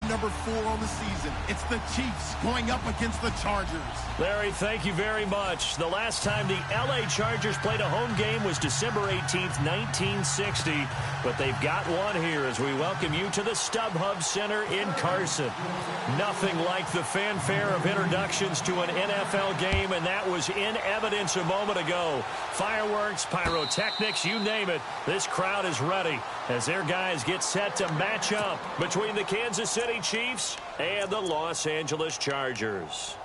number 4 on the season. It's the Chiefs going up against the Chargers. Larry, thank you very much. The last time the L.A. Chargers played a home game was December 18th, 1960. But they've got one here as we welcome you to the StubHub Center in Carson. Nothing like the fanfare of introductions to an NFL game, and that was in evidence a moment ago. Fireworks, pyrotechnics, you name it. This crowd is ready as their guys get set to match up between the Kansas City Chiefs and the Los Angeles Chargers.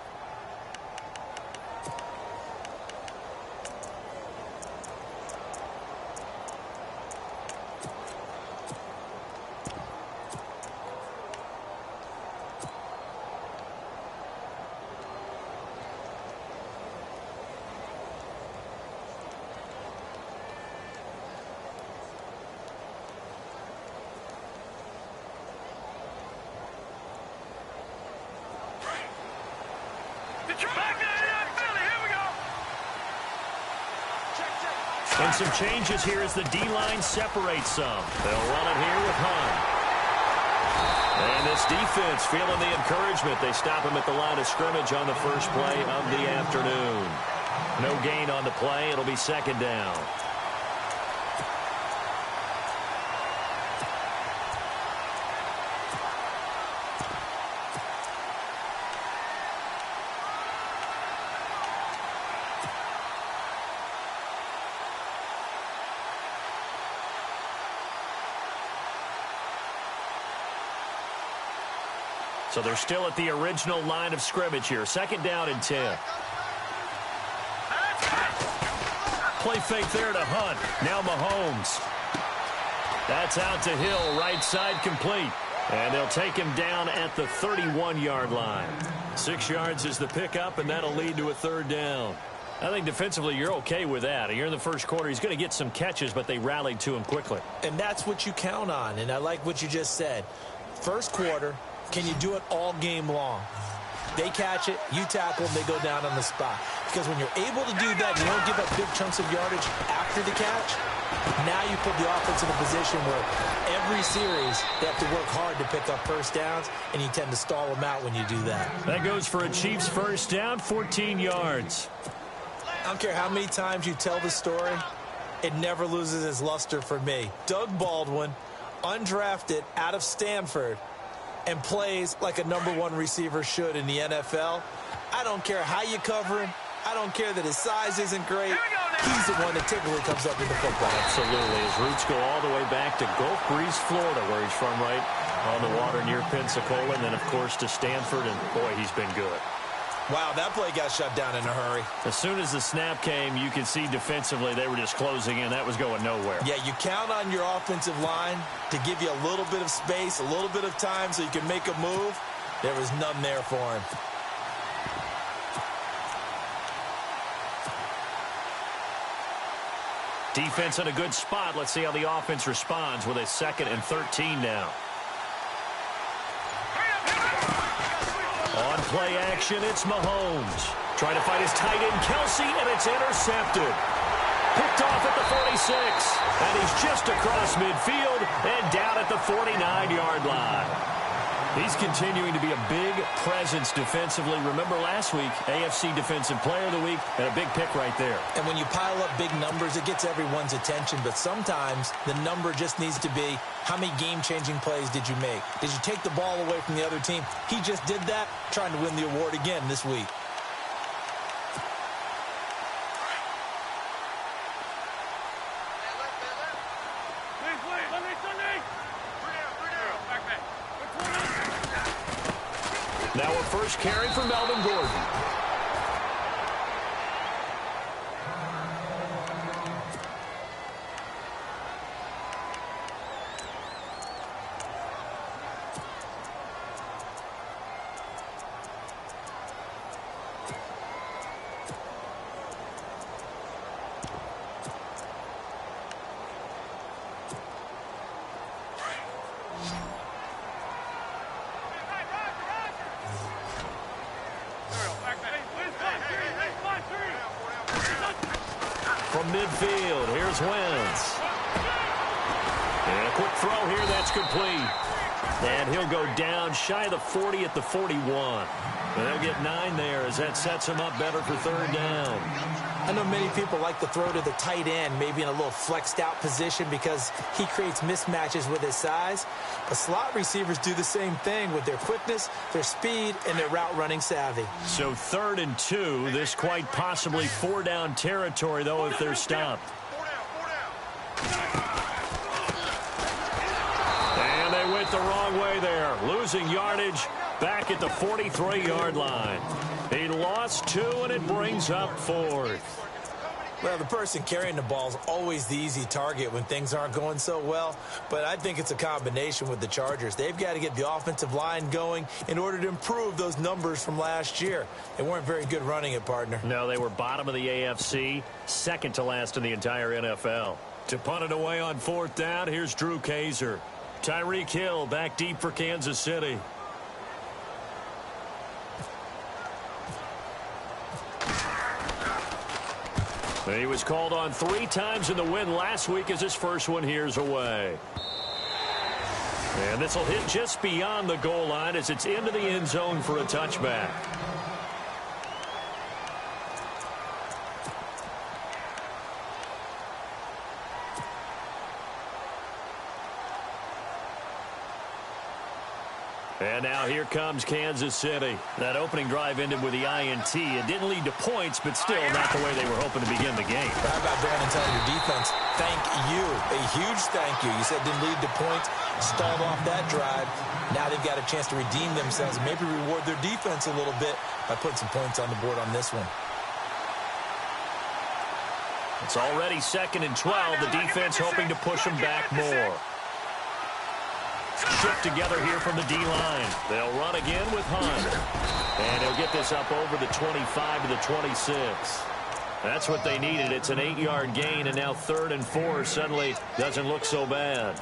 And some changes here as the D-line separates some. They'll run it here with Hunt. And this defense feeling the encouragement. They stop him at the line of scrimmage on the first play of the afternoon. No gain on the play. It'll be second down. So they're still at the original line of scrimmage here. Second down and 10. Play fake there to Hunt. Now Mahomes. That's out to Hill. Right side complete. And they'll take him down at the 31-yard line. 6 yards is the pickup, and that'll lead to a third down. I think defensively you're okay with that. Here in the first quarter, he's going to get some catches, but they rallied to him quickly. And that's what you count on, and I like what you just said. First quarter, can you do it all game long? They catch it, you tackle them, they go down on the spot. Because when you're able to do that, you don't give up big chunks of yardage after the catch. Now you put the offense in a position where every series they have to work hard to pick up first downs, and you tend to stall them out when you do that. That goes for a Chiefs first down, 14 yards. I don't care how many times you tell the story, it never loses its luster for me. Doug Baldwin, undrafted out of Stanford, and plays like a #1 receiver should in the NFL. I don't care how you cover him. I don't care that his size isn't great. He's the one that typically comes up with the football. Absolutely. His roots go all the way back to Gulf Breeze, Florida, where he's from, right on the water near Pensacola. And then, of course, to Stanford. And, boy, he's been good. Wow, that play got shut down in a hurry. As soon as the snap came, you could see defensively they were just closing in. That was going nowhere. Yeah, you count on your offensive line to give you a little bit of space, a little bit of time so you can make a move. There was none there for him. Defense in a good spot. Let's see how the offense responds with a 2nd and 13 now. On play action, it's Mahomes. Trying to fight his tight end, Kelsey, and it's intercepted. Picked off at the 46. And he's just across midfield and down at the 49-yard line. He's continuing to be a big presence defensively. Remember last week, AFC Defensive Player of the Week, and a big pick right there. And when you pile up big numbers, it gets everyone's attention. But sometimes the number just needs to be, how many game-changing plays did you make? Did you take the ball away from the other team? He just did that, trying to win the award again this week. Now a first carry for Melvin Gordon. From midfield, here's Wentz. And a quick throw here, that's complete. And he'll go down shy of the 40 at the 41. And they'll get 9 there as that sets him up better for third down. I know many people like to throw to the tight end, maybe in a little flexed out position because he creates mismatches with his size. But slot receivers do the same thing with their quickness, their speed, and their route running savvy. So 3rd and 2, this quite possibly 4-down territory, though, if they're stopped. And they went the wrong way there, losing yardage back at the 43-yard line. He lost 2, and it brings up 4th. Well, the person carrying the ball is always the easy target when things aren't going so well, but I think it's a combination with the Chargers. They've got to get the offensive line going in order to improve those numbers from last year. They weren't very good running it, partner. No, they were bottom of the AFC, second to last in the entire NFL. To punt it away on 4th down, here's Drew Kaiser. Tyreek Hill back deep for Kansas City. He was called on 3 times in the win last week as his first one here's away. And this will hit just beyond the goal line as it's into the end zone for a touchback. And now here comes Kansas City. That opening drive ended with the INT. It didn't lead to points, but still not the way they were hoping to begin the game. How about going and telling your defense, thank you, a huge thank you. You said didn't lead to points, stalled off that drive. Now they've got a chance to redeem themselves, maybe reward their defense a little bit by putting some points on the board on this one. It's already 2nd and 12. The defense hoping to push them back more. Shift together here from the D-line. They'll run again with Hunt. And he'll get this up over the 25 to the 26. That's what they needed. It's an 8-yard gain, and now 3rd and 4 suddenly doesn't look so bad.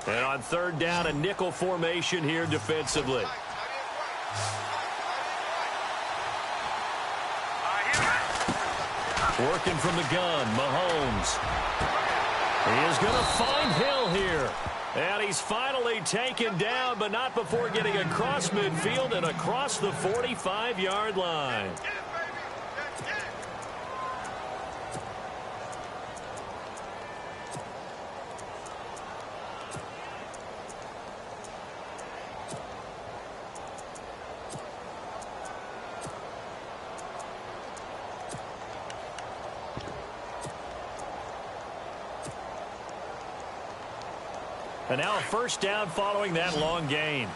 And on 3rd down, a nickel formation here defensively. Working from the gun, Mahomes. He is going to find Hill here. And he's finally taken down, but not before getting across midfield and across the 45-yard line. And now a 1st down following that long gain.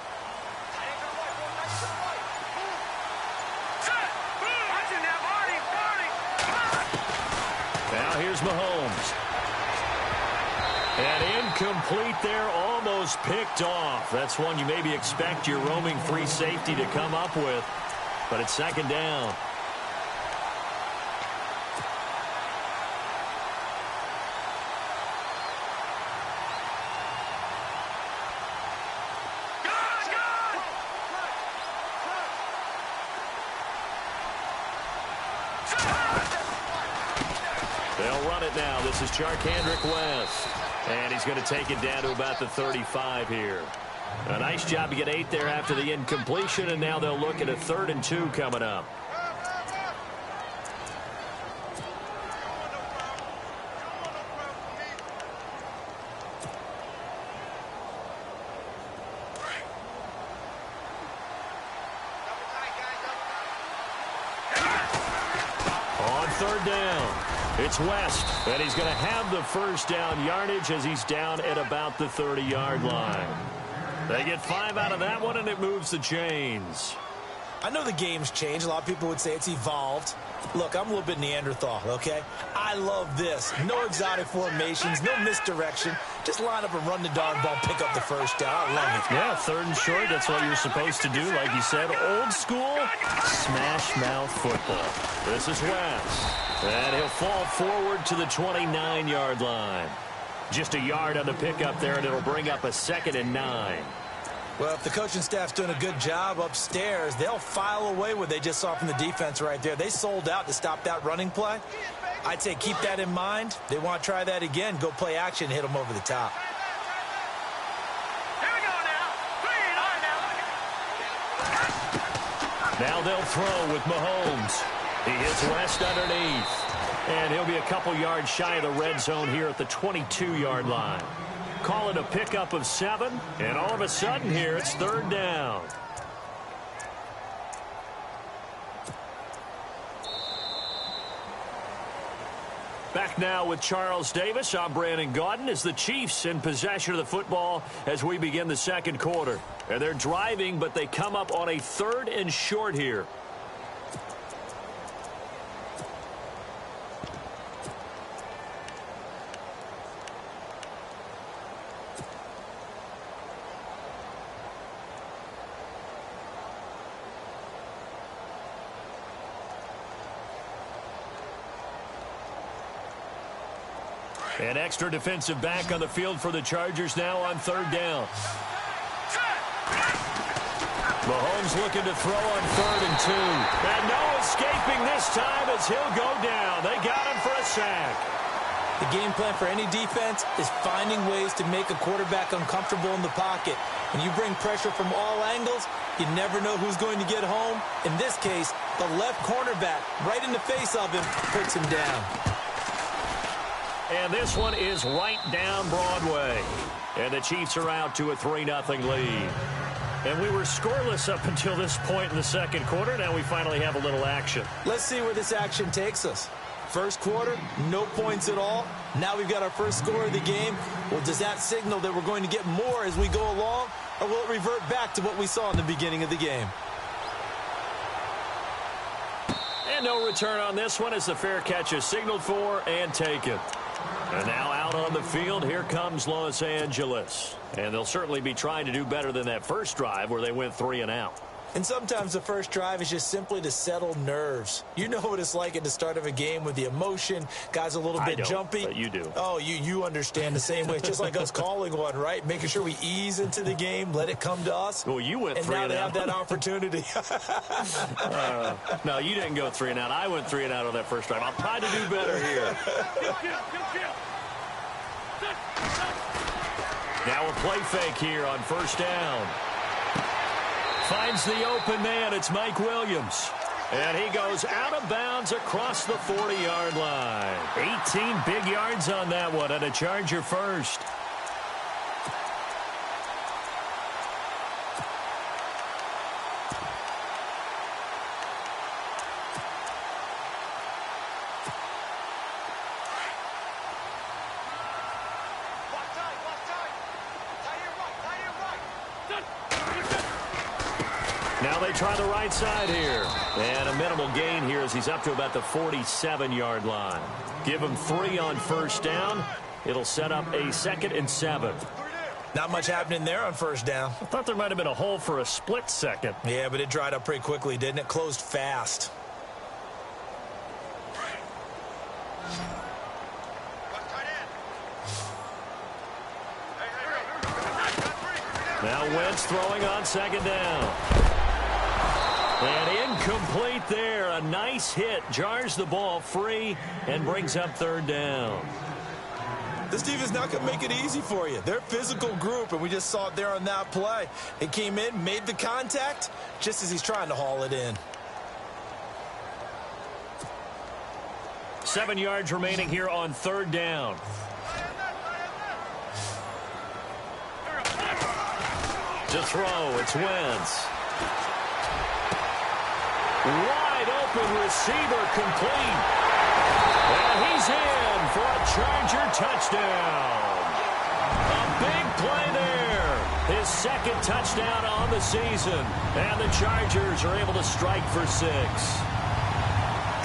Now here's Mahomes. And incomplete there, almost picked off. That's one you maybe expect your roaming free safety to come up with. But it's 2nd down. They'll run it now. This is Charkandrick West. And he's going to take it down to about the 35 here. A nice job to get 8 there after the incompletion, and now they'll look at a 3rd and 2 coming up. On 3rd down. It's West, and he's going to have the 1st down yardage as he's down at about the 30-yard line. They get 5 out of that one, and it moves the chains. I know the game's changed. A lot of people would say it's evolved. Look, I'm a little bit Neanderthal, okay? I love this. No exotic formations, no misdirection. Just line up and run the darn ball, pick up the 1st down. I love it. Yeah, 3rd and short, that's what you're supposed to do. Like you said, old school, smash mouth football. This is West. And he'll fall forward to the 29-yard line. Just a yard on the pickup there, and it'll bring up a 2nd and 9. Well, if the coaching staff's doing a good job upstairs, they'll file away what they just saw from the defense right there. They sold out to stop that running play. I'd say keep that in mind. They want to try that again. Go play action, hit them over the top. Here we go now. Now they'll throw with Mahomes. He hits West underneath. And he'll be a couple yards shy of the red zone here at the 22-yard line. Call it a pickup of 7, and all of a sudden here it's 3rd down. Back now with Charles Davis. I'm Brandon Gaudin as the Chiefs in possession of the football as we begin the second quarter. And they're driving, but they come up on a 3rd and short here. An extra defensive back on the field for the Chargers now on 3rd down. Mahomes looking to throw on 3rd and 2. And no escaping this time as he'll go down. They got him for a sack. The game plan for any defense is finding ways to make a quarterback uncomfortable in the pocket. When you bring pressure from all angles, you never know who's going to get home. In this case, the left cornerback, right in the face of him, puts him down. And this one is right down Broadway. And the Chiefs are out to a 3-0 lead. And we were scoreless up until this point in the second quarter. Now we finally have a little action. Let's see where this action takes us. First quarter, no points at all. Now we've got our first score of the game. Well, does that signal that we're going to get more as we go along? Or will it revert back to what we saw in the beginning of the game? And no return on this one as the fair catch is signaled for and taken. And now out on the field, here comes Los Angeles. And they'll certainly be trying to do better than that first drive where they went 3 and out. And sometimes the first drive is just simply to settle nerves. You know what it's like at the start of a game with the emotion. Guys a little bit jumpy. But you do. Oh, you understand the same way. It's just like us calling one, right? Making sure we ease into the game, let it come to us. Well, you went 3 and out. And now out. they have that opportunity. No, you didn't go 3 and out. I went 3 and out on that first drive. I'll try to do better here. Now a play fake here on 1st down. Finds the open man. It's Mike Williams. And he goes out of bounds across the 40-yard line. 18 big yards on that one, and a Charger first. Now they try the right side here. And a minimal gain here as he's up to about the 47-yard line. Give him 3 on 1st down. It'll set up a 2nd and 7. Not much happening there on 1st down. I thought there might have been a hole for a split second. Yeah, but it dried up pretty quickly, didn't it? Closed fast. Now Wentz throwing on 2nd down. And incomplete there. A nice hit. Jars the ball free and brings up 3rd down. This defense is not going to make it easy for you. They're a physical group, and we just saw it there on that play. It came in, made the contact, just as he's trying to haul it in. 7 yards remaining here on 3rd down. To throw, it's Wentz. Wide open receiver complete. And he's in for a Charger touchdown. A big play there. His 2nd touchdown on the season. And the Chargers are able to strike for 6.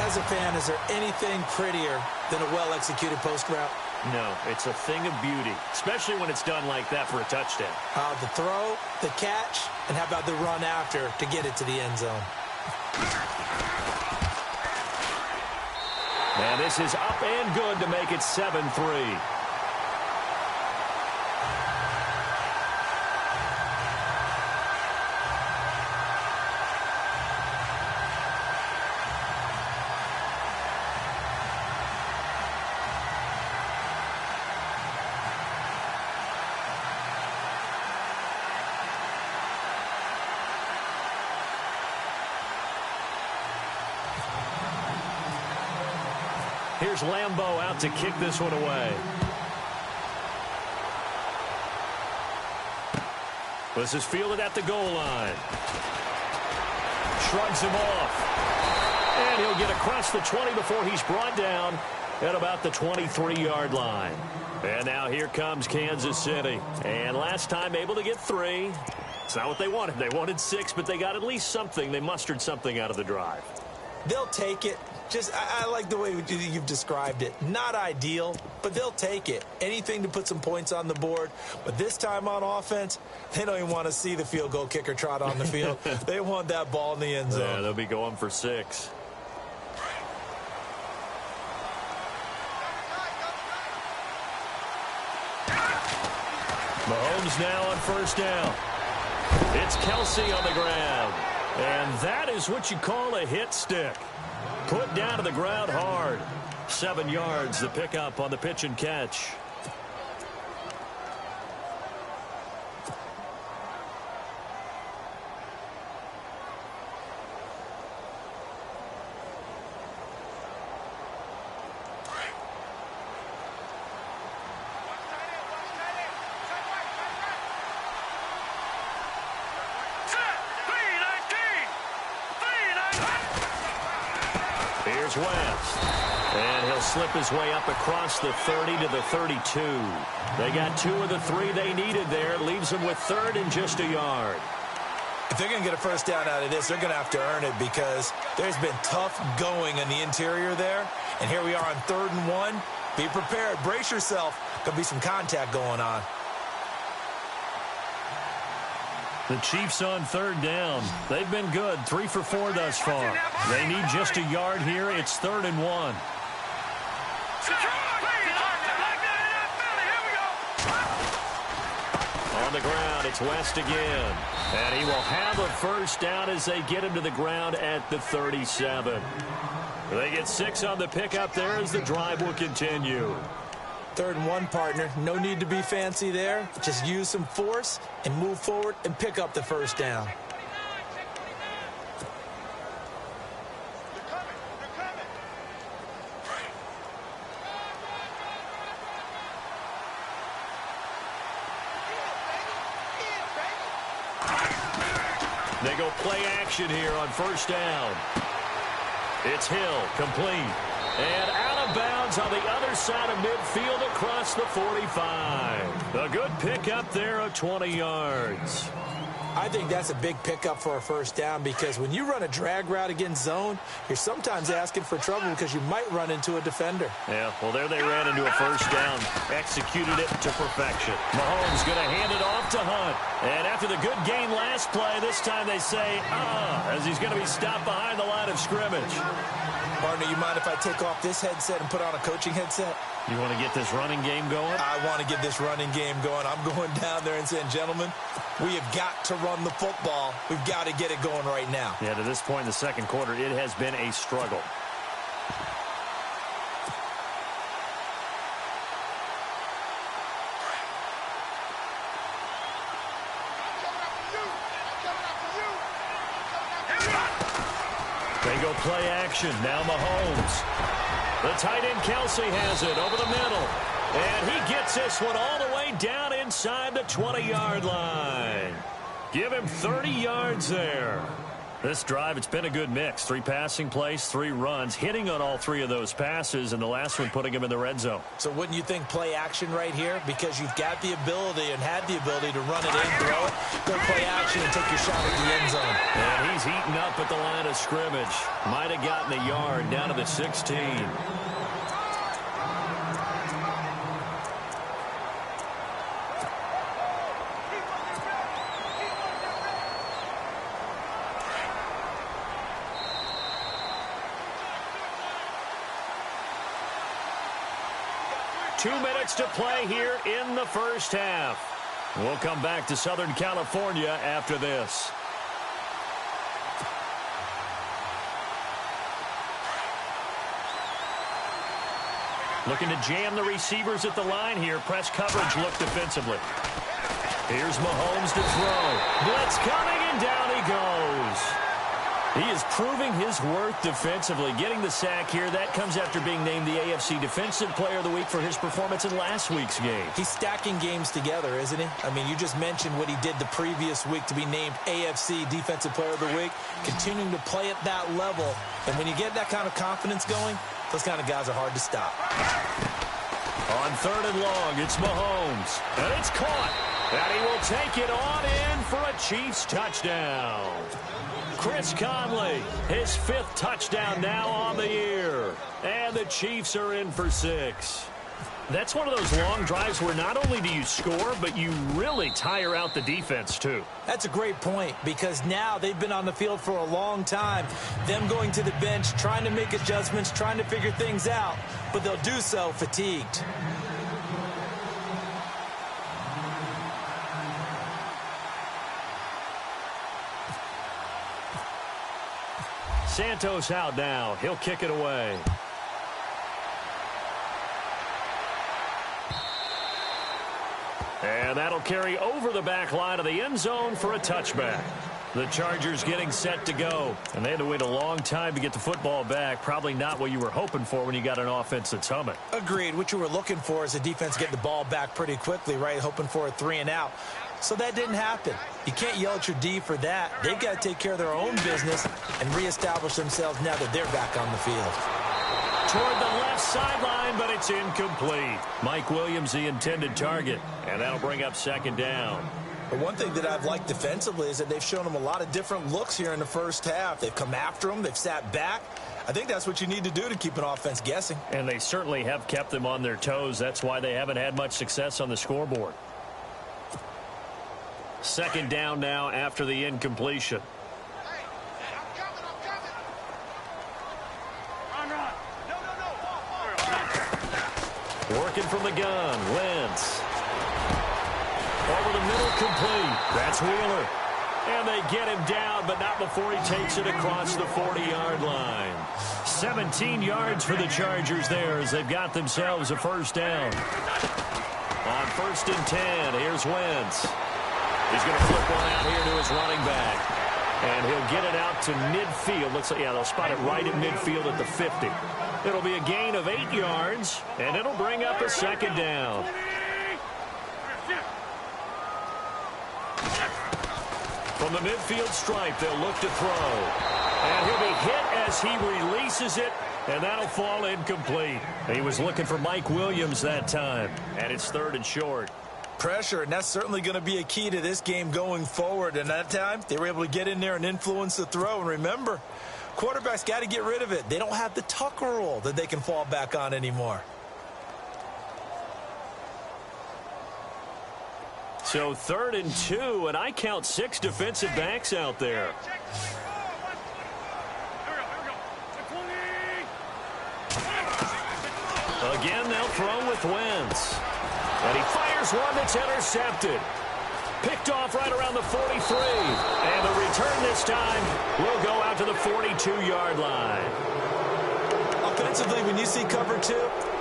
As a fan, is there anything prettier than a well-executed post route? No, it's a thing of beauty, especially when it's done like that for a touchdown. The throw, the catch, and how about the run after to get it to the end zone? And this is up and good to make it 7-3. Here's Lambeau out to kick this one away. This is fielded at the goal line. Shrugs him off. And he'll get across the 20 before he's brought down at about the 23-yard line. And now here comes Kansas City. And last time able to get 3. It's not what they wanted. They wanted 6, but they got at least something. They mustered something out of the drive. They'll take it. I like the way you've described it. Not ideal, but they'll take it. Anything to put some points on the board. But this time on offense, they don't even want to see the field goal kicker trot on the field. They want that ball in the end zone. Yeah, they'll be going for 6. Mahomes now on first down. It's Kelsey on the ground. And that is what you call a hit stick. Put down to the ground hard. 7 yards, the pickup on the pitch and catch. Here's West. And he'll slip his way up across the 30 to the 32. They got 2 of the 3 they needed there. Leaves them with 3rd and just a yard. If they're going to get a first down out of this, they're going to have to earn it because there's been tough going in the interior there. And here we are on 3rd and 1. Be prepared. Brace yourself. There'll be some contact going on. The Chiefs on 3rd down. They've been good. 3 for 4 thus far. They need just a yard here. It's 3rd and 1. On the ground, it's West again. And he will have a first down as they get him to the ground at the 37. They get 6 on the pickup there as the drive will continue. 3rd and 1, partner. No need to be fancy there. Just use some force and move forward and pick up the first down. They go play action here on first down. It's Hill, complete. And out of bounds on the other side of midfield across the 45. A good pickup there of 20 yards. I think that's a big pickup for a first down because when you run a drag route against zone, you're sometimes asking for trouble because you might run into a defender. Yeah, well, there they ran into a first down. Executed it to perfection. Mahomes going to hand it off to Hunt. And after the good game last play, this time they say, as he's going to be stopped behind the line of scrimmage. Partner, you mind if I take off this headset and put on a coaching headset? You want to get this running game going? I want to get this running game going. I'm going down there and saying, gentlemen, we have got to run the football. We've got to get it going right now. Yeah, to this point in the second quarter, it has been a struggle. They go play action. Now Mahomes. The tight end Kelsey has it over the middle. And he gets this one all the way down inside the 20-yard line. Give him 30 yards there. This drive, it's been a good mix. 3 passing plays, 3 runs, hitting on all 3 of those passes, and the last one putting him in the red zone. So wouldn't you think play action right here? Because you've got the ability and had the ability to run it in, throw it, go play action and take your shot at the end zone. And he's heating up at the line of scrimmage. Might have gotten a yard down to the 16. 2 minutes to play here in the first half. We'll come back to Southern California after this. Looking to jam the receivers at the line here. Press coverage look defensively. Here's Mahomes to throw. Blitz coming, and down he goes. He is proving his worth defensively, getting the sack here. That comes after being named the AFC Defensive Player of the Week for his performance in last week's game. He's stacking games together, isn't he? I mean, you just mentioned what he did the previous week to be named AFC Defensive Player of the Week, continuing to play at that level. And when you get that kind of confidence going, those kind of guys are hard to stop. On 3rd and long, it's Mahomes. And it's caught. And he will take it on in for a Chiefs touchdown. Chris Conley, his 5th touchdown now on the year. And the Chiefs are in for 6. That's one of those long drives where not only do you score, but you really tire out the defense, too. That's a great point, because now they've been on the field for a long time. Them going to the bench, trying to make adjustments, trying to figure things out, but they'll do so fatigued. Santos out now. He'll kick it away. And that'll carry over the back line of the end zone for a touchback. The Chargers getting set to go. And they had to wait a long time to get the football back. Probably not what you were hoping for when you got an offense that's humming. Agreed. What you were looking for is a defense getting the ball back pretty quickly, right? Hoping for a 3-and-out. So that didn't happen. You can't yell at your D for that. They've got to take care of their own business and reestablish themselves now that they're back on the field. Toward the left sideline, but it's incomplete. Mike Williams, the intended target. And that'll bring up 2nd down. But one thing that I've liked defensively is that they've shown them a lot of different looks here in the first half. They've come after them. They've sat back. I think that's what you need to do to keep an offense guessing. And they certainly have kept them on their toes. That's why they haven't had much success on the scoreboard. 2nd down now after the incompletion. Hey, I'm coming. Run. Working from the gun, Wentz. Over the middle, complete. That's Wheeler. And they get him down, but not before he takes it across the 40-yard line. 17 yards for the Chargers there as they've got themselves a 1st down. On 1st and 10, here's Wentz. He's going to flip one out here to his running back. And he'll get it out to midfield. Looks like, yeah, they'll spot it right at midfield at the 50. It'll be a gain of 8 yards, and it'll bring up a 2nd down. From the midfield stripe, they'll look to throw. And he'll be hit as he releases it, and that'll fall incomplete. He was looking for Mike Williams that time, and it's 3rd and short. Pressure, and that's certainly going to be a key to this game going forward. And that time, they were able to get in there and influence the throw. And remember, quarterbacks got to get rid of it. They don't have the tuck rule that they can fall back on anymore. So 3rd and 2, and I count 6 defensive backs out there. Again, they'll throw with Wentz. And he fires one that's intercepted. Picked off right around the 43. And the return this time will go out to the 42-yard line. Offensively, when you see cover 2,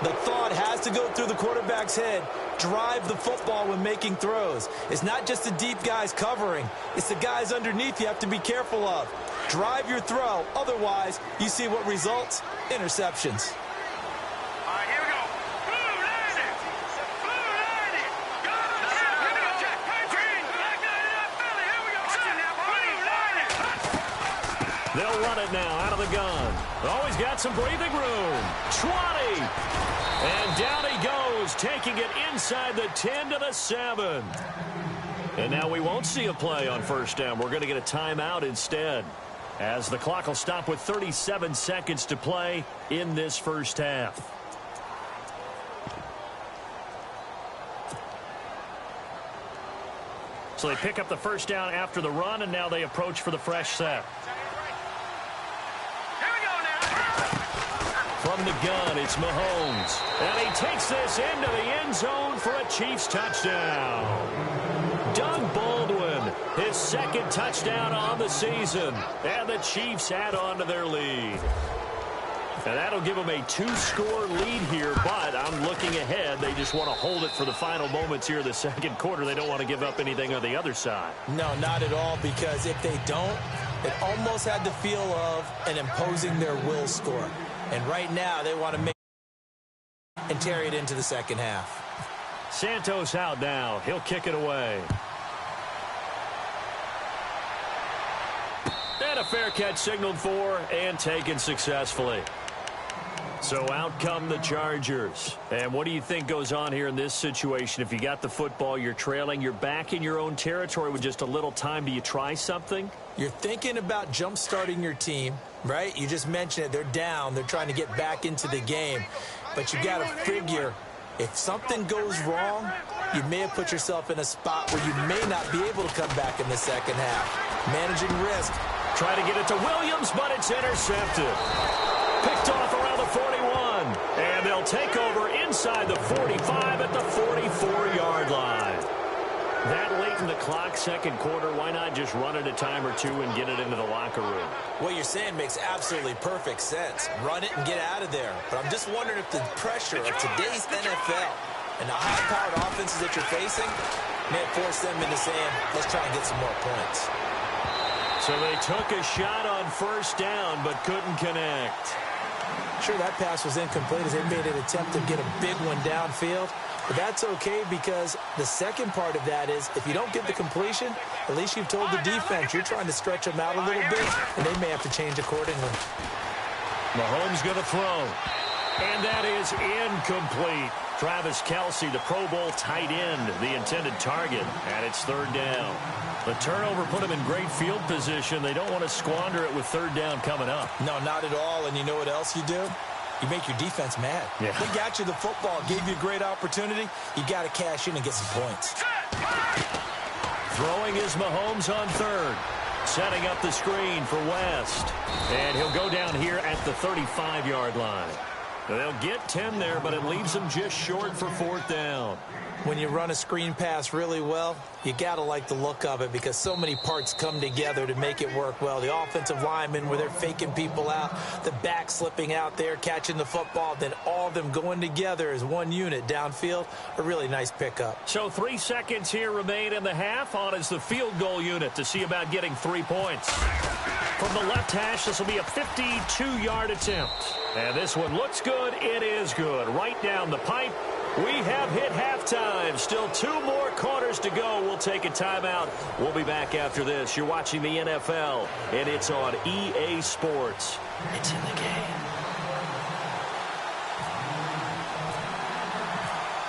the thought has to go through the quarterback's head. Drive the football when making throws. It's not just the deep guys covering. It's the guys underneath you have to be careful of. Drive your throw. Otherwise, you see what results? Interceptions. All right, here we go. Blue landing. Blue landing. Go. Here we go, Jack. Green. Black landing up Philly. Here we go. Blue landing. They'll run it now out of the gun. Always got some breathing room. 20. And down he goes, taking it inside the 10 to the 7. And now we won't see a play on 1st down. We're going to get a timeout instead, as the clock will stop with 37 seconds to play in this 1st half. So they pick up the 1st down after the run, and now they approach for the fresh set. From the gun, it's Mahomes. And he takes this into the end zone for a Chiefs touchdown. Doug Baldwin, his 2nd touchdown on the season. And the Chiefs add on to their lead. And that'll give them a 2-score lead here, but I'm looking ahead. They just want to hold it for the final moments here of the 2nd quarter. They don't want to give up anything on the other side. No, not at all, because if they don't, It almost had the feel of an imposing their will score. And right now, they want to make and carry it into the second half. Santos out now. He'll kick it away. And a fair catch signaled for and taken successfully. So out come the Chargers. And what do you think goes on here in this situation? If you got the football, you're trailing, you're back in your own territory with just a little time. Do you try something? You're thinking about jump-starting your team, right? You just mentioned it. They're down. They're trying to get back into the game. But you got to figure, if something goes wrong, you may have put yourself in a spot where you may not be able to come back in the second half. Managing risk. Try to get it to Williams, but it's intercepted. Picked off around the 41. And they'll take over inside the 45 at the 44-yard line. That late in the clock, second quarter, why not just run it a time or two and get it into the locker room? What you're saying makes absolutely perfect sense. Run it and get out of there. But I'm just wondering if the pressure of today's NFL and the high-powered offenses that you're facing may force them into saying, let's try and get some more points. So they took a shot on first down, but couldn't connect. Sure, that pass was incomplete as they made an attempt to get a big one downfield. But that's okay because the second part of that is if you don't get the completion, at least you've told the defense you're trying to stretch them out a little bit, and they may have to change accordingly. Mahomes going to throw. And that is incomplete. Travis Kelce, the Pro Bowl tight end, the intended target, and it's third down. The turnover put them in great field position. They don't want to squander it with third down coming up. No, not at all. And you know what else you do? You make your defense mad. Yeah. They got you the football, gave you a great opportunity. You got to cash in and get some points. Throwing is Mahomes on third. Setting up the screen for West. And he'll go down here at the 35-yard line. They'll get 10 there, but it leaves them just short for fourth down. When you run a screen pass really well, you got to like the look of it because so many parts come together to make it work well. The offensive linemen where they're faking people out, the back slipping out there, catching the football, then all of them going together as one unit downfield. A really nice pickup. So 3 seconds here remain in the half. On is the field goal unit to see about getting 3 points. From the left hash, this will be a 52-yard attempt. And this one looks good. It is good. Right down the pipe. We have hit halftime. Still 2 more quarters to go. We'll take a timeout. We'll be back after this. You're watching the NFL, and it's on EA Sports. It's in the game.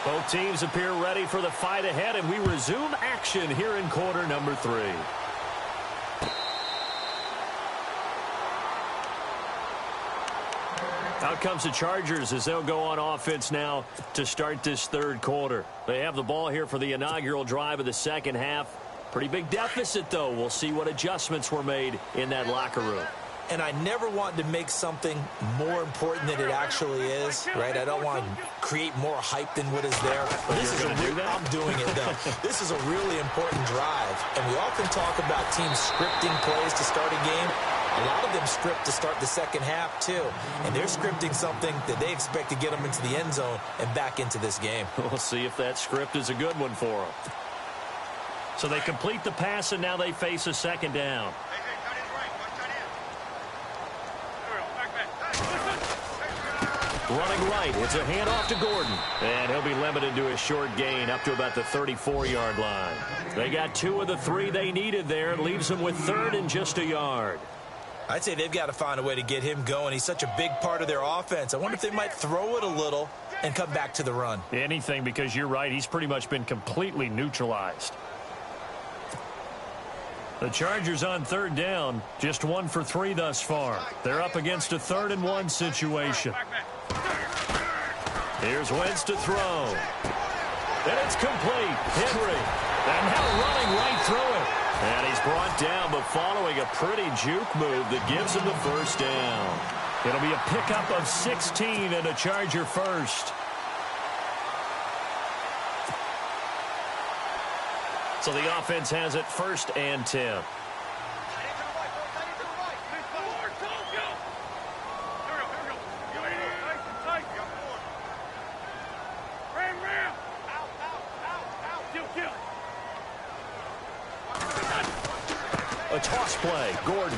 Both teams appear ready for the fight ahead, and we resume action here in quarter number 3. Out comes the Chargers as they'll go on offense now to start this third quarter. They have the ball here for the inaugural drive of the second half. Pretty big deficit, though. We'll see what adjustments were made in that locker room. And I never want to make something more important than it actually is, right? I don't want to create more hype than what is there. But this is I'm doing it, though. This is a really important drive. And we often talk about teams scripting plays to start a game. A lot of them script to start the second half, too. And they're scripting something that they expect to get them into the end zone and back into this game. We'll see if that script is a good one for them. So they complete the pass, and now they face a second down. Running right, it's a handoff to Gordon. And he'll be limited to a short gain up to about the 34-yard line. They got 2 of the 3 they needed there. It leaves them with third and just a yard. I'd say they've got to find a way to get him going. He's such a big part of their offense. I wonder if they might throw it a little and come back to the run. Anything, because you're right. He's pretty much been completely neutralized. The Chargers on third down, just 1 for 3 thus far. They're up against a 3rd and 1 situation. Here's Wentz to throw. And it's complete. Henry. And now running right through it. And he's brought down, but following a pretty juke move that gives him the first down. It'll be a pickup of 16 and a Charger first. So the offense has it 1st and 10. A A toss play. Gordon.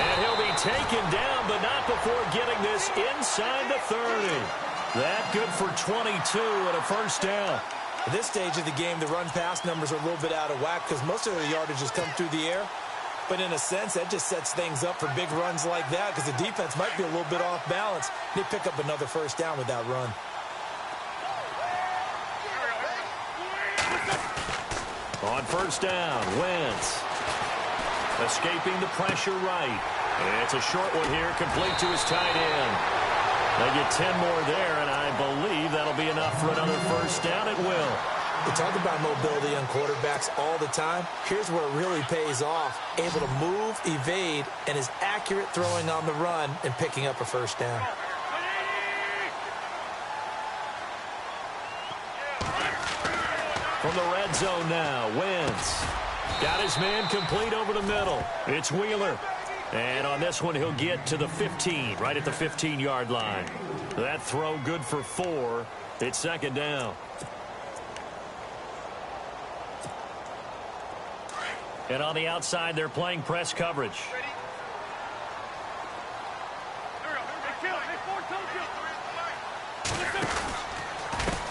And he'll be taken down, but not before getting this inside the 30. That good for 22 and a first down. At this stage of the game, the run-pass numbers are a little bit out of whack because most of the yardage has come through the air. But in a sense, that just sets things up for big runs like that because the defense might be a little bit off balance. They pick up another first down with that run. On first down, Wentz. Escaping the pressure right. And it's a short one here, complete to his tight end. They get 10 more there, and I believe that'll be enough for another first down. It will. We talk about mobility on quarterbacks all the time. Here's where it really pays off. Able to move, evade, and is accurate throwing on the run and picking up a first down. From the red zone now, Wentz. Got his man complete over the middle. It's Wheeler. And on this one, he'll get to the 15, right at the 15-yard line. That throw good for 4. It's second down. And on the outside, they're playing press coverage.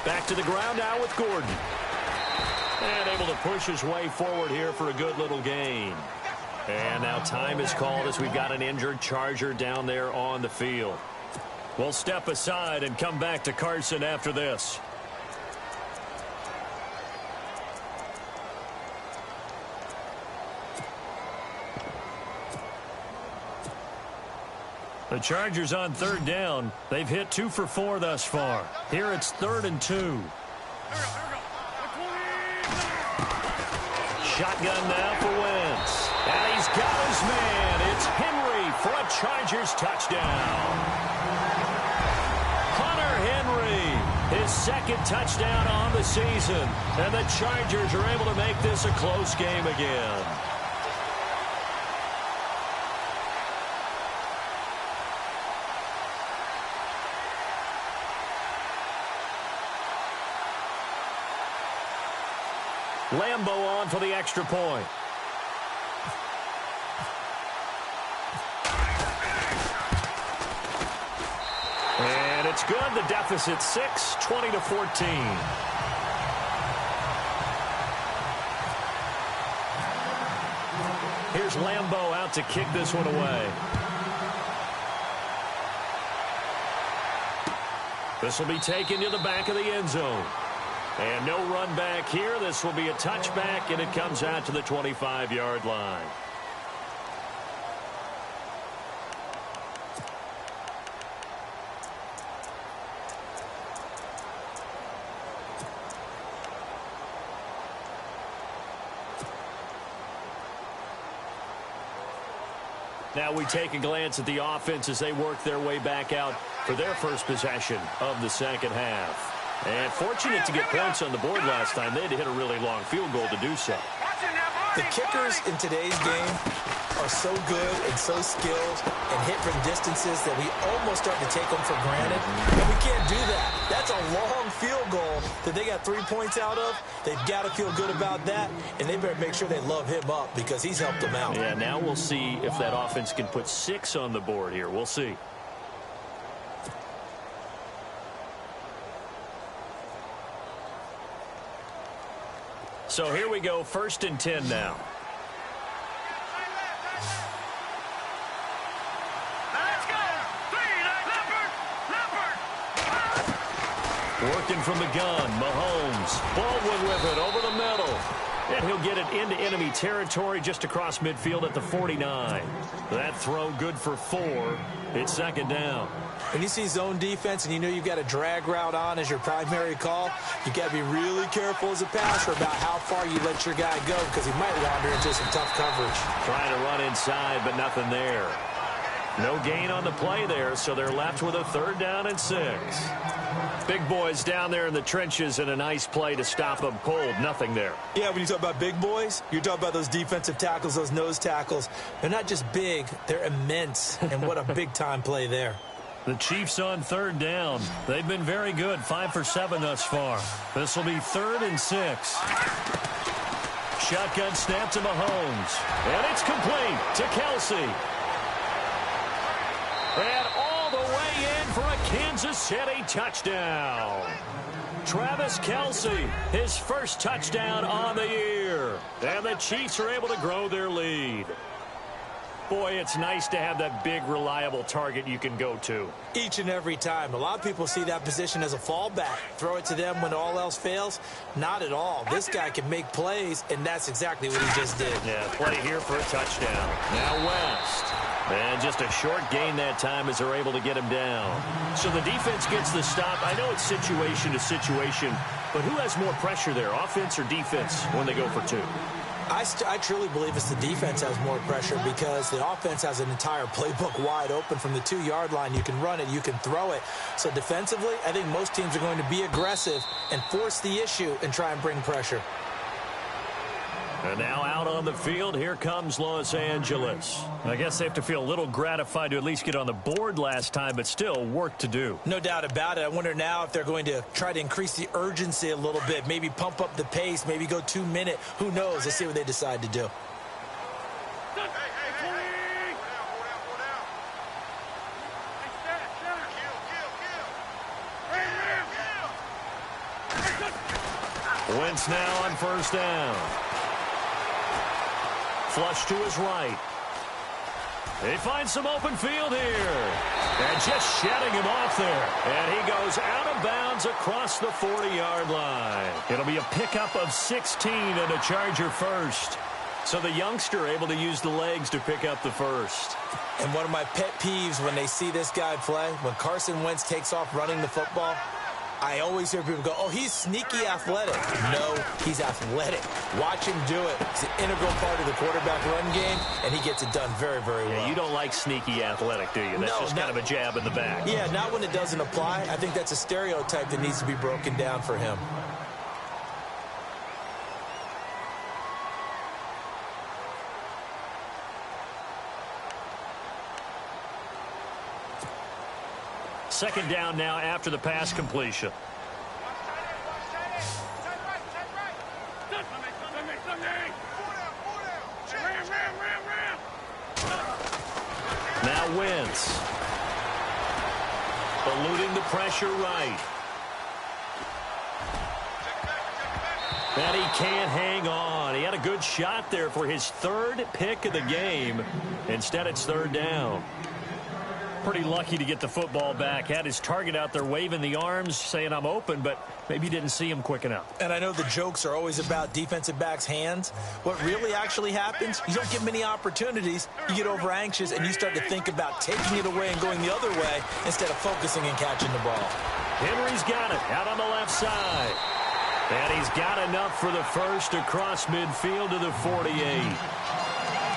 Back to the ground now with Gordon. And able to push his way forward here for a good little gain. And now time is called as we've got an injured Charger down there on the field. We'll step aside and come back to Carson after this. The Chargers on third down. They've hit 2 for 4 thus far. Here it's 3rd and 2. Shotgun now for Wentz. And he's got his man. It's Henry for a Chargers touchdown. Hunter Henry, his 2nd touchdown on the season. And the Chargers are able to make this a close game again. Lambo on for the extra point. And it's good. The deficit 6, 20-14. Here's Lambo out to kick this one away. This will be taken to the back of the end zone. And no run back here. This will be a touchback, and it comes out to the 25-yard line. Now we take a glance at the offense as they work their way back out for their first possession of the second half. And fortunate to get points on the board last time. They had to hit a really long field goal to do so. The kickers in today's game are so good and so skilled and hit from distances that we almost start to take them for granted. And we can't do that. That's a long field goal that they got 3 points out of. They've got to feel good about that, and they better make sure they love him up because he's helped them out. Yeah, now we'll see if that offense can put 6 on the board here. We'll see. So here we go, 1st and 10 now. Let's go. Working from the gun, Mahomes. Baldwin with it over the middle. And he'll get it into enemy territory just across midfield at the 49. That throw good for 4. It's second down. When you see zone defense and you know you've got a drag route on as your primary call, you got to be really careful as a passer about how far you let your guy go because he might wander into some tough coverage. Trying to run inside, but nothing there. No gain on the play there, so they're left with a 3rd down and 6. Big boys down there in the trenches and a nice play to stop them cold. Nothing there. Yeah, when you talk about big boys, you're talking about those defensive tackles, those nose tackles. They're not just big, they're immense. And what a big-time play there. The Chiefs on 3rd down. They've been very good, 5 for 7 thus far. This will be 3rd and 6. Shotgun snap to Mahomes. And it's complete to Kelsey. And all the way in for a Kansas City touchdown. Travis Kelsey, his first touchdown on the year. And the Chiefs are able to grow their lead. Boy, it's nice to have that big, reliable target you can go to. Each and every time. A lot of people see that position as a fallback. Throw it to them when all else fails. Not at all. This guy can make plays, and that's exactly what he just did. Yeah, play here for a touchdown. Now West. And just a short gain that time as they're able to get him down. So the defense gets the stop. I know it's situation to situation, but who has more pressure there, offense or defense, when they go for two? I truly believe it's the defense has more pressure because the offense has an entire playbook wide open from the 2-yard line. You can run it, you can throw it. So defensively, I think most teams are going to be aggressive and force the issue and try and bring pressure. And now out on the field, here comes Los Angeles. I guess they have to feel a little gratified to at least get on the board last time, but still work to do. No doubt about it. I wonder now if they're going to try to increase the urgency a little bit, maybe pump up the pace, maybe go 2-minute. Who knows? Let's see what they decide to do. Wentz now on first down. Flush to his right. They find some open field here. And just shedding him off there. And he goes out of bounds across the 40-yard line. It'll be a pickup of 16 and a Charger first. So the youngster able to use the legs to pick up the first. And one of my pet peeves when they see this guy play, when Carson Wentz takes off running the football, I always hear people go, oh, he's sneaky athletic. No, he's athletic. Watch him do it. It's an integral part of the quarterback run game, and he gets it done very, very well. Yeah, you don't like sneaky athletic, do you? That's just kind of a jab in the back. Yeah, not when it doesn't apply. I think that's a stereotype that needs to be broken down for him. Second down now after the pass completion. Now Wentz. Eluding the pressure right. And he can't hang on. He had a good shot there for his third pick of the game. Instead, it's third down. Pretty lucky to get the football back. Had his target out there waving the arms, saying I'm open, but maybe didn't see him quick enough. And I know the jokes are always about defensive backs' hands. What really actually happens, you don't get many opportunities. You get over anxious, and you start to think about taking it away and going the other way instead of focusing and catching the ball. Henry's got it out on the left side. And he's got enough for the first across midfield to the 48.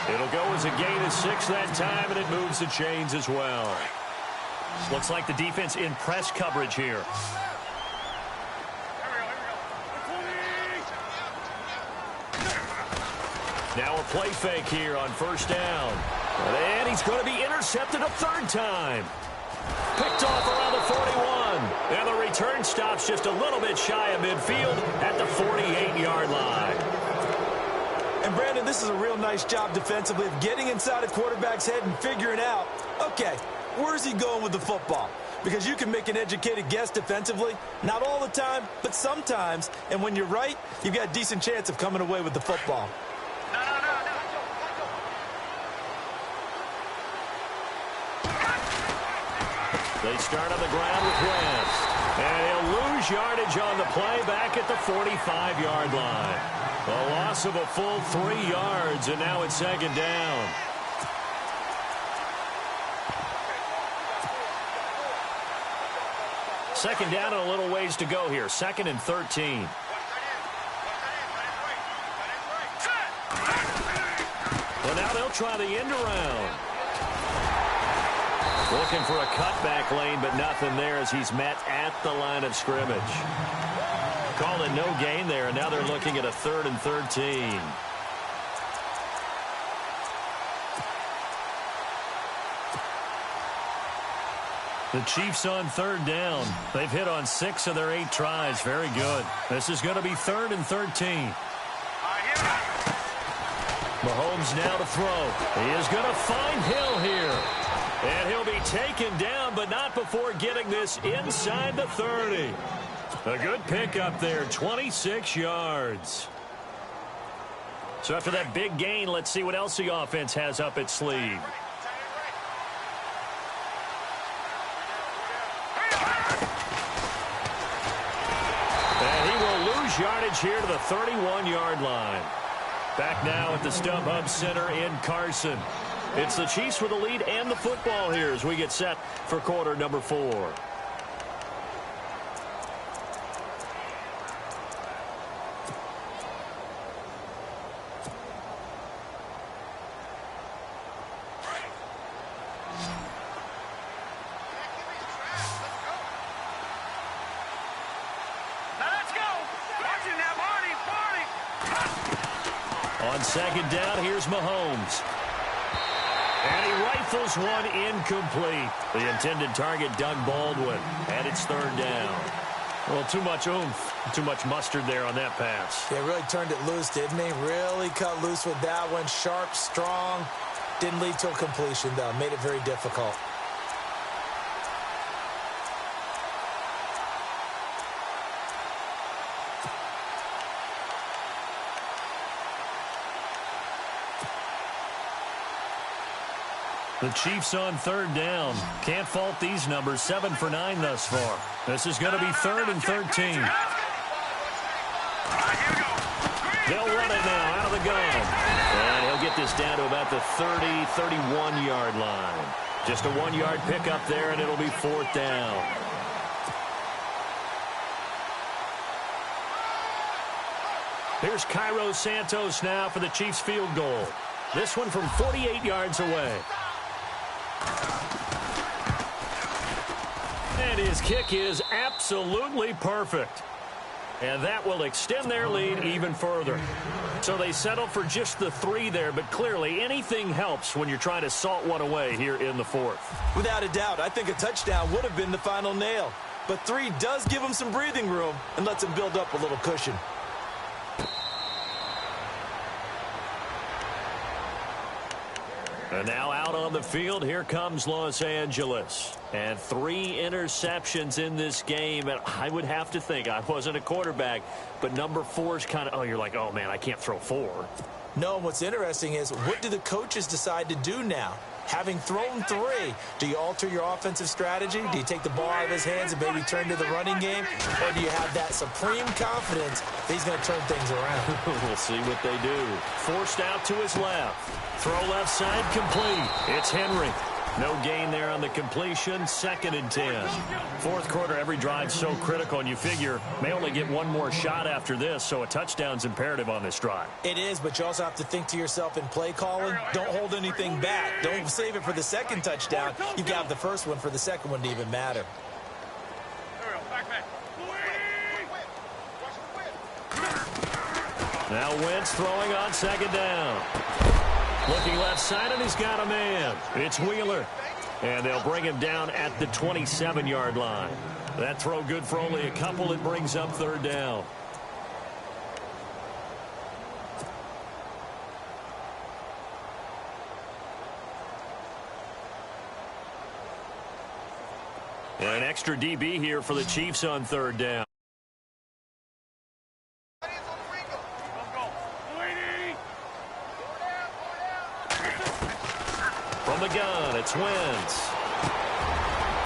It'll go as a gain of 6 that time, and it moves the chains as well. Looks like the defense in press coverage here. Now a play fake here on first down. And he's going to be intercepted a third time. Picked off around the 41. And the return stops just a little bit shy of midfield at the 48-yard line. And, Brandon, this is a real nice job defensively of getting inside a quarterback's head and figuring out, okay, where's he going with the football? Because you can make an educated guess defensively, not all the time, but sometimes. And when you're right, you've got a decent chance of coming away with the football. They start on the ground with West. And he'll lose yardage on the play back at the 45-yard line. A loss of a full 3 yards, and now it's second down. Second down and a little ways to go here. 2nd and 13. Well, now they'll try the end around. Looking for a cutback lane, but nothing there as he's met at the line of scrimmage. Called it no gain there, and now they're looking at a 3rd and 13. The Chiefs on 3rd down. They've hit on 6 of their 8 tries. Very good. This is going to be 3rd and 13. Mahomes now to throw. He is going to find Hill here. And he'll be taken down, but not before getting this inside the 30. A good pickup there, 26 yards. So after that big gain, let's see what else the offense has up its sleeve. And he will lose yardage here to the 31-yard line. Back now at the StubHub Center in Carson. It's the Chiefs with the lead and the football here as we get set for quarter number 4. On second down, here's Mahomes. And he rifles one incomplete. The intended target, Doug Baldwin, and it's third down. Well, too much oomph, too much mustard there on that pass. They really turned it loose, didn't they? Really cut loose with that one. Sharp, strong. Didn't lead to a completion, though. Made it very difficult. The Chiefs on third down. Can't fault these numbers. 7 for 9 thus far. This is going to be 3rd and 13. They'll run it now out of the gun. And he'll get this down to about the 30, 31-yard line. Just a 1-yard pickup there, and it'll be 4th down. Here's Cairo Santos now for the Chiefs field goal. This one from 48 yards away. And his kick is absolutely perfect. And that will extend their lead even further. So they settle for just the 3 there, but clearly anything helps when you're trying to salt one away here in the 4th. Without a doubt, I think a touchdown would have been the final nail. But 3 does give them some breathing room and lets them build up a little cushion. And now out on the field, here comes Los Angeles. And 3 interceptions in this game. And I would have to think, I wasn't a quarterback, but number 4 is kind of, you're like, oh, man, I can't throw 4. No, what's interesting is, what do the coaches decide to do now? Having thrown 3, do you alter your offensive strategy? Do you take the ball out of his hands and maybe turn to the running game? Or do you have that supreme confidence that he's going to turn things around? We'll see what they do. Forced out to his left. Throw left side complete. It's Henry. No gain there on the completion. 2nd and 10. 4th quarter, every drive so critical, and you figure may only get one more shot after this, so a touchdown's imperative on this drive. It is, but you also have to think to yourself in play calling, don't hold anything back. Don't save it for the 2nd touchdown. You've got the 1st one for the 2nd one to even matter. Now Wentz throwing on 2nd down. Looking left side, and he's got a man. It's Wheeler. And they'll bring him down at the 27-yard line. That throw good for only a couple. It brings up 3rd down. And an extra DB here for the Chiefs on 3rd down. From the gun, it's Wentz.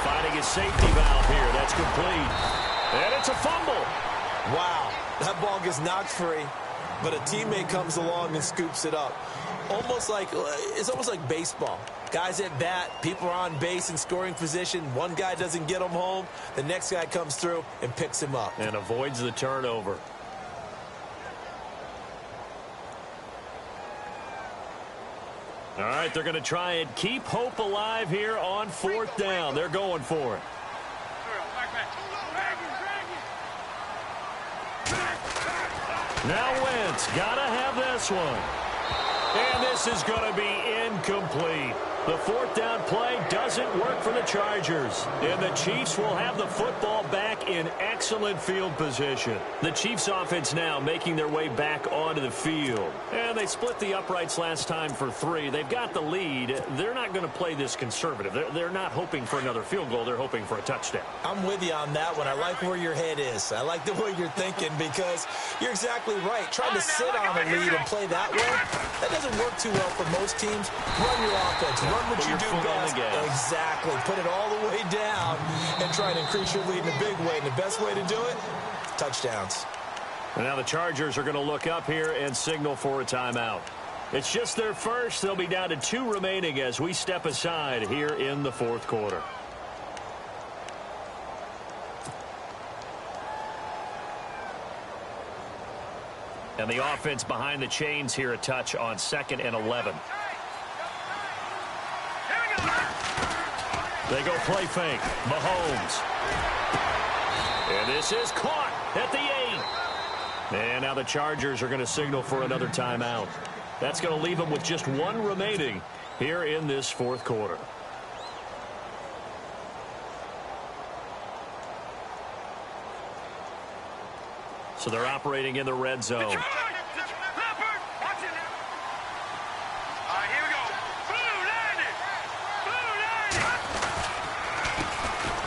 Finding his safety valve here. That's complete. And it's a fumble. Wow, that ball gets knocked free, but a teammate comes along and scoops it up. It's almost like baseball. Guys at bat, people are on base in scoring position. One guy doesn't get him home. The next guy comes through and picks him up. And avoids the turnover. All right, they're going to try and keep hope alive here on 4th down. They're going for it. Now Wentz got to have this one. And this is going to be incomplete. The fourth down play doesn't work for the Chargers. And the Chiefs will have the football back in excellent field position. The Chiefs offense now making their way back onto the field. And they split the uprights last time for 3. They've got the lead. They're not going to play this conservative. They're not hoping for another field goal. They're hoping for a touchdown. I'm with you on that one. I like where your head is. I like the way you're thinking because you're exactly right. Trying to sit on a lead and play that way, that doesn't work too well for most teams. Run your offense. Run what you do best. Exactly. Put it all the way down and try and increase your lead in a big way. And the best way to do it, touchdowns. And now the Chargers are going to look up here and signal for a timeout. It's just their first. They'll be down to 2 remaining as we step aside here in the fourth quarter. And the offense behind the chains here a touch on 2nd and 11. They go play fake. Mahomes. And this is caught at the 8. And now the Chargers are going to signal for another timeout. That's going to leave them with just 1 remaining here in this fourth quarter. So they're operating in the red zone.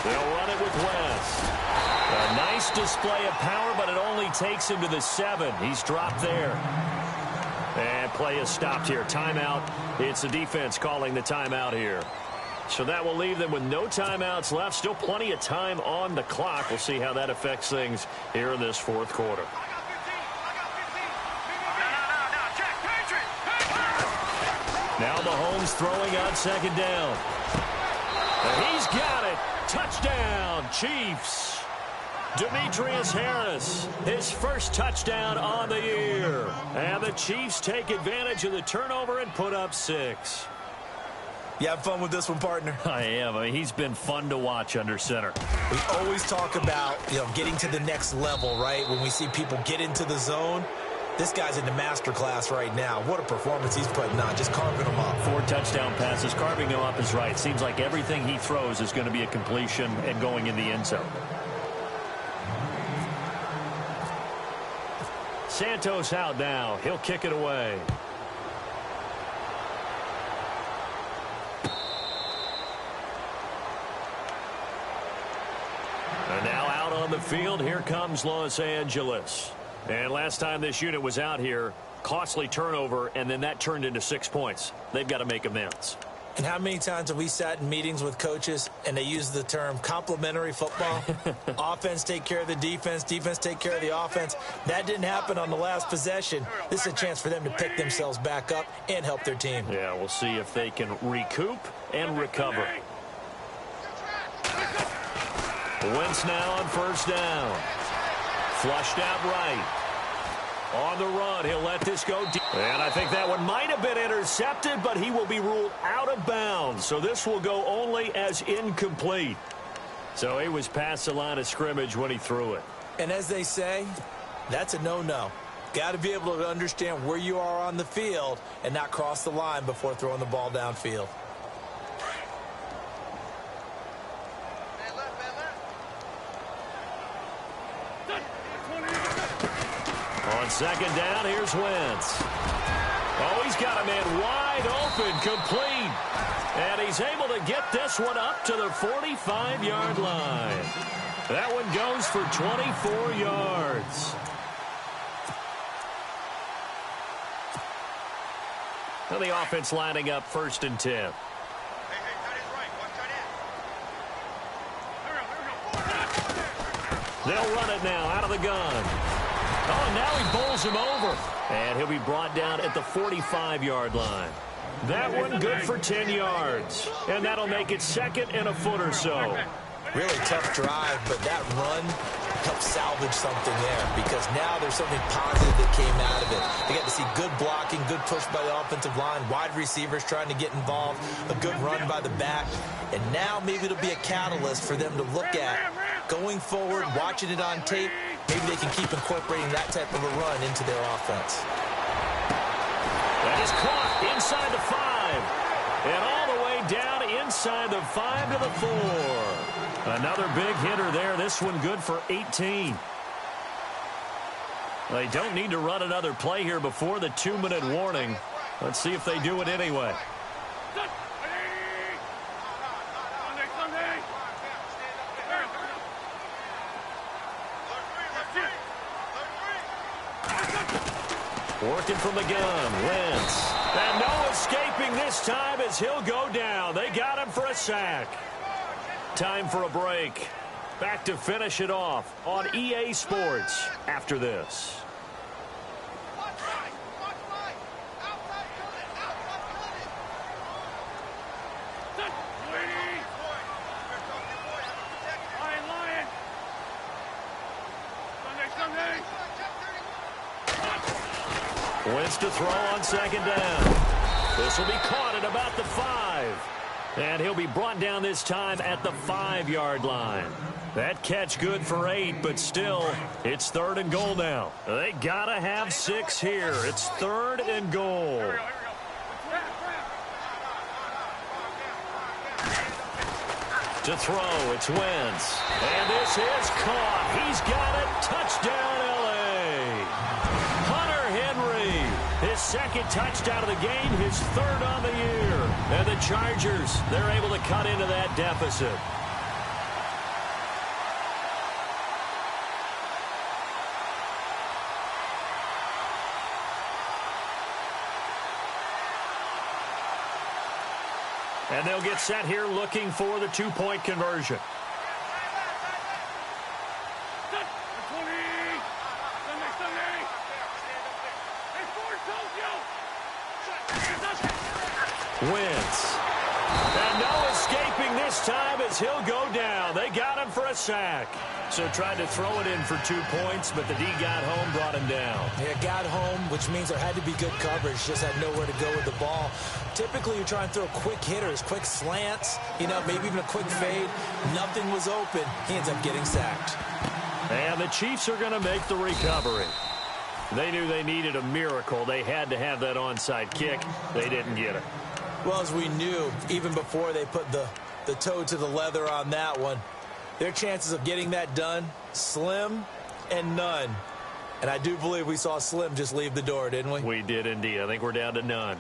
They'll run it with West. A nice display of power, but it only takes him to the 7. He's dropped there. And play is stopped here. Timeout. It's the defense calling the timeout here. So that will leave them with no timeouts left. Still plenty of time on the clock. We'll see how that affects things here in this fourth quarter. Now Mahomes throwing on 2nd down. And he's got it. Touchdown, Chiefs. Demetrius Harris, his first touchdown on the year. And the Chiefs take advantage of the turnover and put up 6. You have fun with this one, partner? I am. I mean, he's been fun to watch under center. We always talk about, getting to the next level, right? When we see people get into the zone. This guy's in the master class right now. What a performance he's putting on, just carving them up. 4 touchdown passes. Carving them up is right. Seems like everything he throws is going to be a completion and going in the end zone. Santos out now. He'll kick it away. And now out on the field, here comes Los Angeles. And last time this unit was out here, costly turnover, and then that turned into 6 points. They've got to make amends. And how many times have we sat in meetings with coaches and they use the term complementary football? Offense take care of the defense, defense take care of the offense. That didn't happen on the last possession. This is a chance for them to pick themselves back up and help their team. Yeah, we'll see if they can recoup and recover. Wentz now on 1st down. Flushed out right. On the run, he'll let this go deep. And I think that one might have been intercepted, but he will be ruled out of bounds. So this will go only as incomplete. So he was past the line of scrimmage when he threw it. And as they say, that's a no-no. Got to be able to understand where you are on the field and not cross the line before throwing the ball downfield. On 2nd down, here's Wentz. Oh, he's got a man wide open, complete. And he's able to get this one up to the 45-yard line. That one goes for 24 yards. Now the offense lining up 1st and 10. They'll run it now out of the gun. Oh, now he bowls him over. And he'll be brought down at the 45-yard line. That one good for 10 yards. And that'll make it 2nd and a foot or so. Really tough drive, but that run helped salvage something there because now there's something positive that came out of it. They got to see good blocking, good push by the offensive line, wide receivers trying to get involved, a good run by the back. And now maybe it'll be a catalyst for them to look at going forward, watching it on tape. Maybe they can keep incorporating that type of a run into their offense. That is caught inside the 5 and all the way 5 to the 4. Another big hitter there. This one good for 18. They don't need to run another play here before the 2-minute warning. Let's see if they do it anyway. Working from the gun, Wentz. And no escaping this time as he'll go down. They got him for a sack. Time for a break. Back to finish it off on EA Sports after this. Wentz to throw on second down. This will be caught at about the 5. And he'll be brought down this time at the 5-yard line. That catch good for 8, but still, it's 3rd and goal now. They gotta have 6 here. It's 3rd and goal. To throw, it's Wentz. And this is caught. He's got it. Touchdown, L.A. Hunter Henry. His 2nd touchdown of the game, his 3rd on the year. And the Chargers, they're able to cut into that deficit. And they'll get set here looking for the 2-point conversion. Wentz. And no escaping this time as he'll go down. They got him for a sack. So tried to throw it in for 2 points, but the D got home, brought him down. Yeah, got home, which means there had to be good coverage. Just had nowhere to go with the ball. Typically, you're trying to throw quick hitters, quick slants, maybe even a quick fade. Nothing was open. He ends up getting sacked. And the Chiefs are going to make the recovery. They knew they needed a miracle. They had to have that onside kick. They didn't get it. Well, as we knew, even before they put the toe to the leather on that one, their chances of getting that done, slim and none. And I do believe we saw Slim just leave the door, didn't we? We did indeed. I think we're down to none.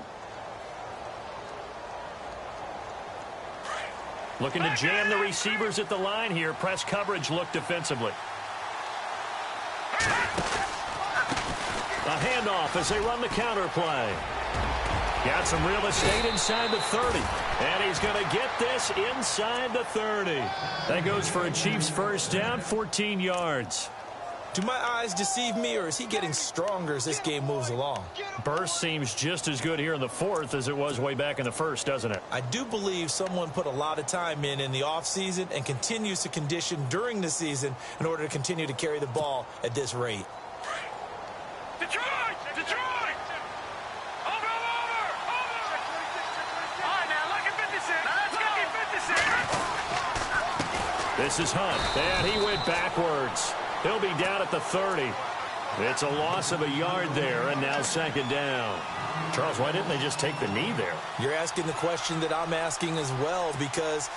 Looking to jam the receivers at the line here. Press coverage look defensively. A handoff as they run the counter play. Got some real estate inside the 30. And he's going to get this inside the 30. That goes for a Chiefs first down, 14 yards. Do my eyes deceive me, or is he getting stronger as this game moves along? Burst seems just as good here in the 4th as it was way back in the 1st, doesn't it? I do believe someone put a lot of time in the offseason and continues to condition during the season in order to continue to carry the ball at this rate. Detroit! Detroit! Over! All right, now, look at 56. This is Hunt, and he went backwards. He'll be down at the 30. It's a loss of a yard there, and now second down. Charles, why didn't they just take the knee there? You're asking the question that I'm asking as well, because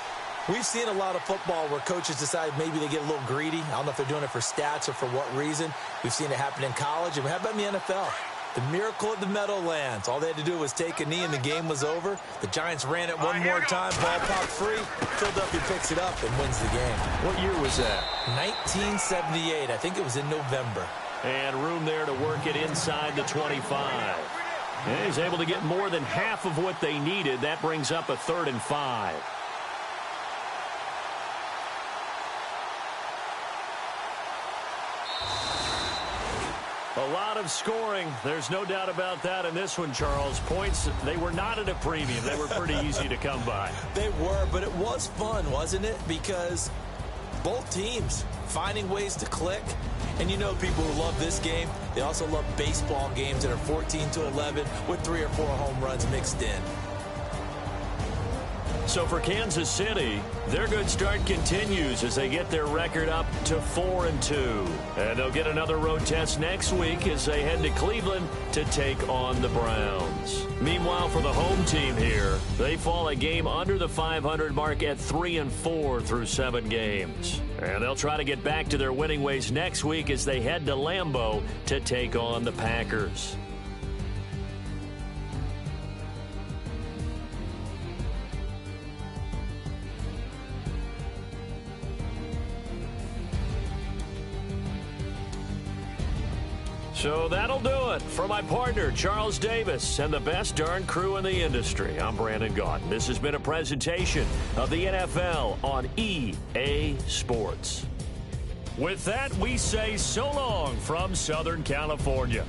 we've seen a lot of football where coaches decide maybe they get a little greedy. I don't know if they're doing it for stats or for what reason. We've seen it happen in college, and how about in the NFL? The miracle at the Meadowlands. All they had to do was take a knee, and the game was over. The Giants ran it one more time. Ball popped free. Philadelphia picks it up and wins the game. What year was that? 1978. I think it was in November. And room there to work it inside the 25. And he's able to get more than half of what they needed. That brings up a 3rd and 5. A lot of scoring. There's no doubt about that in this one, Charles. Points, they were not at a premium. They were pretty easy to come by. They were, but it was fun, wasn't it? Because both teams finding ways to click. And people who love this game, they also love baseball games that are 14-11 with 3 or 4 home runs mixed in. So for Kansas City, their good start continues as they get their record up to 4-2. And they'll get another road test next week as they head to Cleveland to take on the Browns. Meanwhile, for the home team here, they fall a game under the 500 mark at 3-4 through 7 games. And they'll try to get back to their winning ways next week as they head to Lambeau to take on the Packers. So that'll do it for my partner, Charles Davis, and the best darn crew in the industry. I'm Brandon Gaudin. This has been a presentation of the NFL on EA Sports. With that, we say so long from Southern California.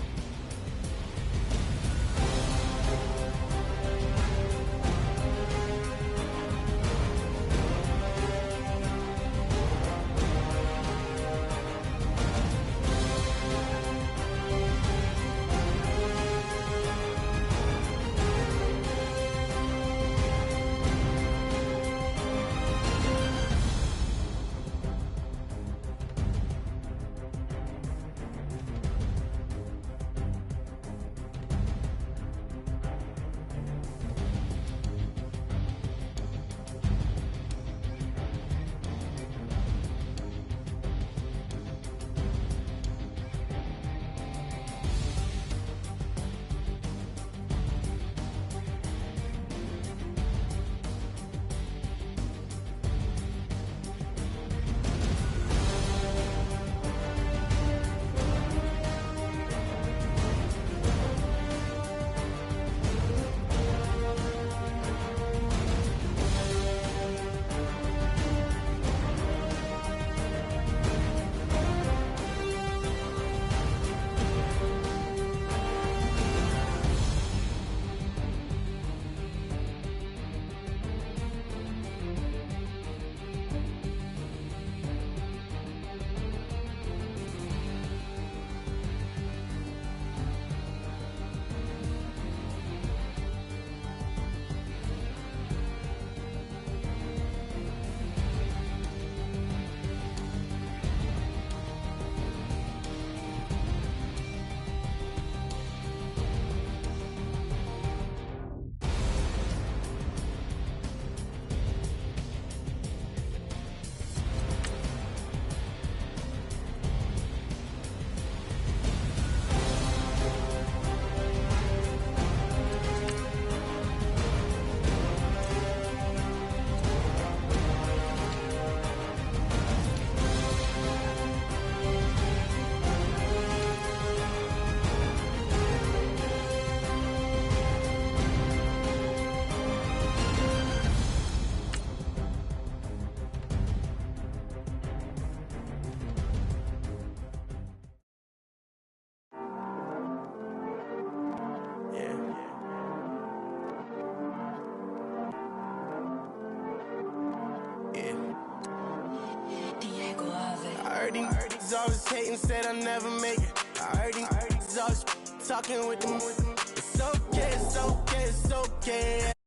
He's always hating, said I'll never make it. I heard he's always talking with them. It's okay, it's okay, it's okay.